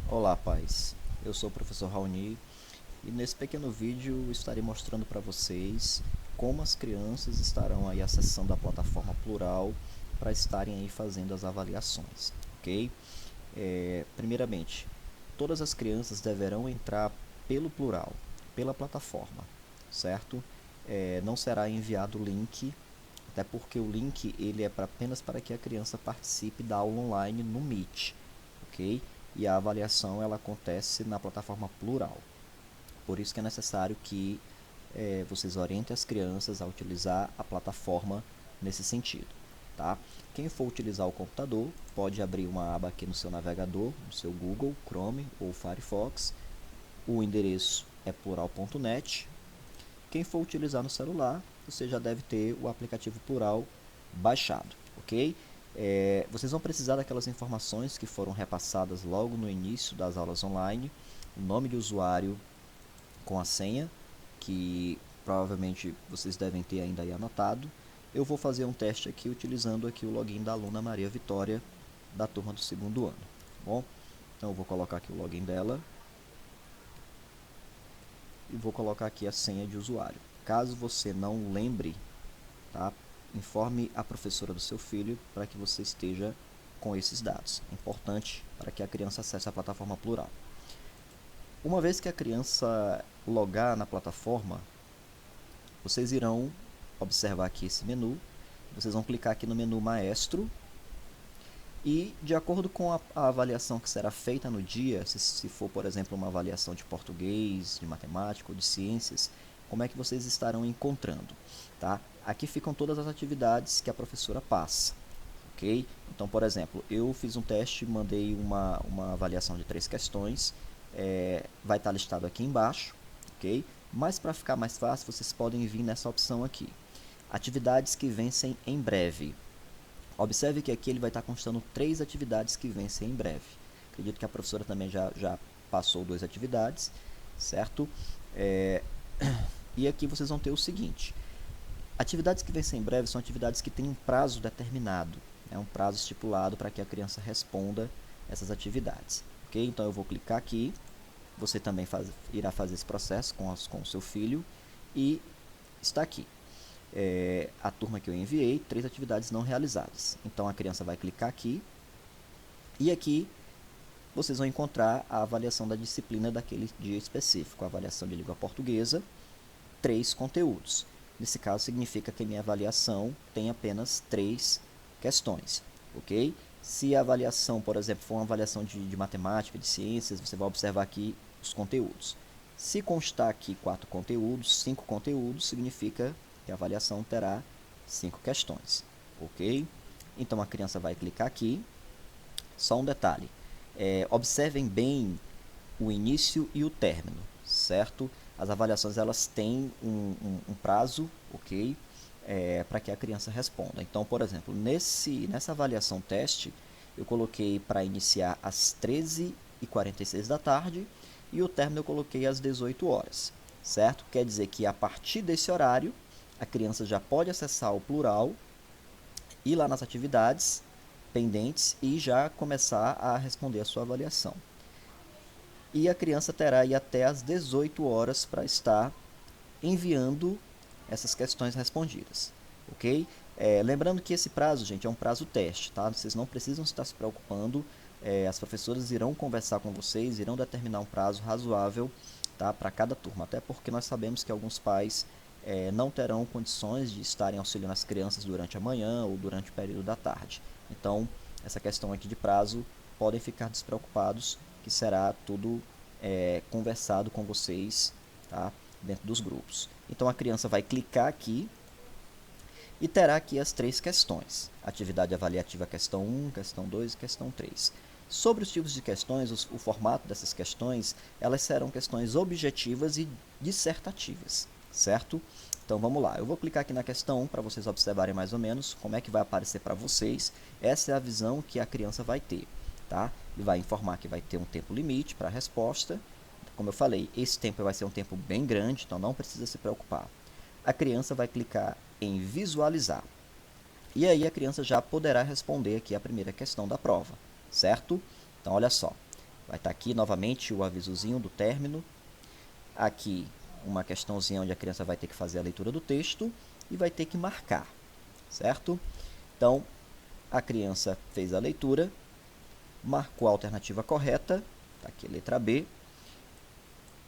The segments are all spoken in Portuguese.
Olá, pais. Eu sou o professor Raoni e nesse pequeno vídeo estarei mostrando para vocês como as crianças estarão aí acessando a plataforma Plural para estarem aí fazendo as avaliações, ok? Primeiramente, todas as crianças deverão entrar pelo Plural, pela plataforma, certo? Não será enviado o link, até porque o link ele é apenas para que a criança participe da aula online no Meet, ok? E a avaliação ela acontece na plataforma Plural. Por isso que é necessário que vocês orientem as crianças a utilizar a plataforma nesse sentido. Tá? Quem for utilizar o computador pode abrir uma aba aqui no seu navegador, no seu Google, Chrome ou Firefox. O endereço é plural.net. Quem for utilizar no celular, você já deve ter o aplicativo Plural baixado, ok? Vocês vão precisar daquelas informações que foram repassadas logo no início das aulas online, o nome de usuário com a senha, que provavelmente vocês devem ter ainda aí anotado. Eu vou fazer um teste aqui utilizando aqui o login da aluna Maria Vitória, da turma do segundo ano, tá bom? Então eu vou colocar aqui o login dela e vou colocar aqui a senha de usuário. Caso você não lembre, tá? Informe a professora do seu filho para que você esteja com esses dados. É importante para que a criança acesse a plataforma Plural. Uma vez que a criança logar na plataforma, vocês irão observar aqui esse menu. Vocês vão clicar aqui no menu Maestro e, de acordo com a avaliação que será feita no dia, se for, por exemplo, uma avaliação de português, de matemática ou de ciências, como é que vocês estarão encontrando, tá? Aqui ficam todas as atividades que a professora passa, ok? Então, por exemplo, eu fiz um teste, mandei uma avaliação de 3 questões, vai estar listado aqui embaixo, ok? Mas para ficar mais fácil, vocês podem vir nessa opção aqui, atividades que vencem em breve. Observe que aqui ele vai estar constando 3 atividades que vencem em breve. Acredito que a professora também já passou 2 atividades, certo? E aqui vocês vão ter o seguinte: atividades que vencem em breve são atividades que têm um prazo determinado, um prazo estipulado para que a criança responda essas atividades. Ok? Então eu vou clicar aqui, você também irá fazer esse processo com o seu filho e está aqui. A turma que eu enviei, 3 atividades não realizadas. Então a criança vai clicar aqui e aqui vocês vão encontrar a avaliação da disciplina daquele dia específico, a avaliação de língua portuguesa, 3 conteúdos. Nesse caso significa que a minha avaliação tem apenas 3 questões, ok? Se a avaliação, por exemplo, for uma avaliação de matemática, de ciências, você vai observar aqui os conteúdos. Se constar aqui 4 conteúdos, 5 conteúdos, significa que a avaliação terá 5 questões, ok? Então a criança vai clicar aqui. Só um detalhe, observem bem o início e o término, certo? As avaliações elas têm um prazo, ok? Para que a criança responda. Então, por exemplo, nessa avaliação teste, eu coloquei para iniciar às 13h46 da tarde e o término eu coloquei às 18 horas, certo? Quer dizer que a partir desse horário, a criança já pode acessar o Plural, ir lá nas atividades pendentes e já começar a responder a sua avaliação. E a criança terá aí até às 18 horas para estar enviando essas questões respondidas, ok? Lembrando que esse prazo, gente, é um prazo teste, tá? Vocês não precisam estar se preocupando, as professoras irão conversar com vocês, irão determinar um prazo razoável, tá, para cada turma, até porque nós sabemos que alguns pais não terão condições de estarem auxiliando as crianças durante a manhã ou durante o período da tarde. Então, essa questão aqui de prazo, podem ficar despreocupados, que será tudo conversado com vocês, tá, dentro dos grupos. Então a criança vai clicar aqui e terá aqui as 3 questões. Atividade avaliativa questão 1, questão 2 e questão 3. Sobre os tipos de questões, o formato dessas questões, elas serão questões objetivas e dissertativas, certo? Então vamos lá, eu vou clicar aqui na questão 1 para vocês observarem mais ou menos como é que vai aparecer para vocês. Essa é a visão que a criança vai ter, tá? Ele vai informar que vai ter um tempo limite para a resposta. Como eu falei, esse tempo vai ser um tempo bem grande, então não precisa se preocupar. A criança vai clicar em visualizar. E aí a criança já poderá responder aqui a primeira questão da prova, certo? Então olha só, Vai estar aqui novamente o avisozinho do término. Aqui uma questãozinha onde a criança vai ter que fazer a leitura do texto e vai ter que marcar, certo? Então, a criança fez a leitura, marcou a alternativa correta, tá aqui a letra B.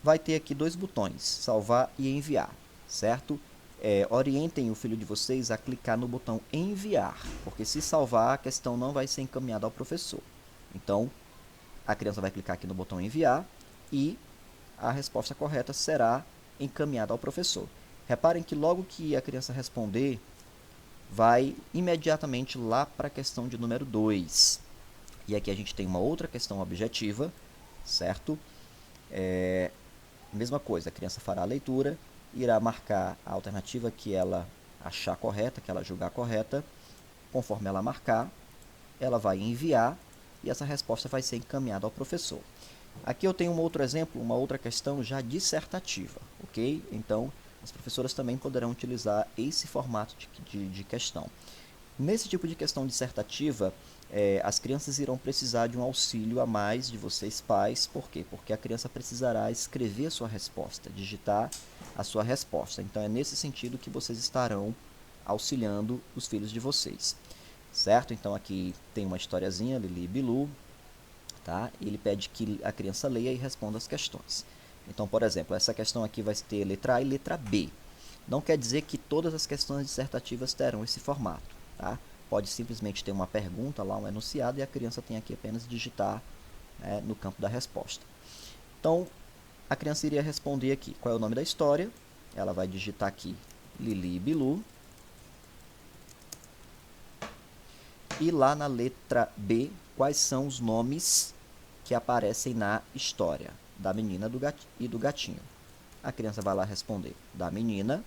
Vai ter aqui dois botões, salvar e enviar, certo? Orientem o filho de vocês a clicar no botão enviar, porque se salvar, a questão não vai ser encaminhada ao professor. Então, a criança vai clicar aqui no botão enviar e a resposta correta será encaminhada ao professor. Reparem que logo que a criança responder, vai imediatamente lá para a questão de número 2. E aqui a gente tem uma outra questão objetiva, certo? Mesma coisa, a criança fará a leitura, irá marcar a alternativa que ela achar correta, que ela julgar correta. Conforme ela marcar, ela vai enviar e essa resposta vai ser encaminhada ao professor. Aqui eu tenho um outro exemplo, uma outra questão já dissertativa, ok? Então, as professoras também poderão utilizar esse formato de questão. Nesse tipo de questão dissertativa, as crianças irão precisar de um auxílio a mais de vocês pais. Por quê? Porque a criança precisará escrever a sua resposta, digitar a sua resposta. Então, é nesse sentido que vocês estarão auxiliando os filhos de vocês, certo? Então, aqui tem uma historiazinha, Lili e Bilu, tá? Ele pede que a criança leia e responda as questões. Então, por exemplo, essa questão aqui vai ter letra A e letra B. Não quer dizer que todas as questões dissertativas terão esse formato, tá? Pode simplesmente ter uma pergunta lá, um enunciado, e a criança tem aqui apenas digitar, né, no campo da resposta. Então, a criança iria responder aqui qual é o nome da história. Ela vai digitar aqui Lili e Bilu. E lá na letra B, quais são os nomes que aparecem na história da menina e do gatinho. A criança vai lá responder da menina.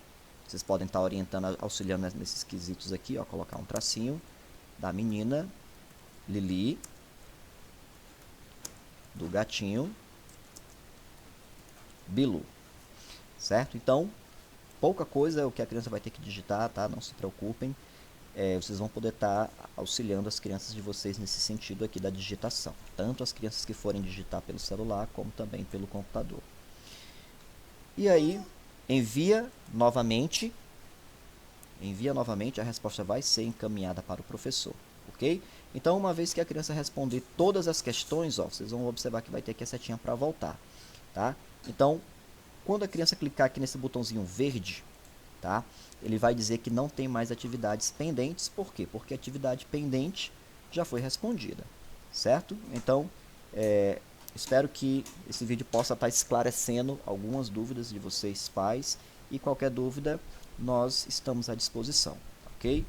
Vocês podem estar orientando, auxiliando nesses quesitos aqui, ó, colocar um tracinho. Da menina, Lili. Do gatinho, Bilu. Certo? Então, pouca coisa é o que a criança vai ter que digitar, tá? Não se preocupem. Vocês vão poder estar auxiliando as crianças de vocês nesse sentido aqui da digitação. Tanto as crianças que forem digitar pelo celular, como também pelo computador. E aí, envia novamente, a resposta vai ser encaminhada para o professor, ok? Então, uma vez que a criança responder todas as questões, ó, vocês vão observar que vai ter aqui a setinha para voltar, tá? Então, quando a criança clicar aqui nesse botãozinho verde, tá? Ele vai dizer que não tem mais atividades pendentes. Por quê? Porque a atividade pendente já foi respondida, certo? Então, espero que esse vídeo possa estar esclarecendo algumas dúvidas de vocês, pais. E qualquer dúvida, nós estamos à disposição, ok?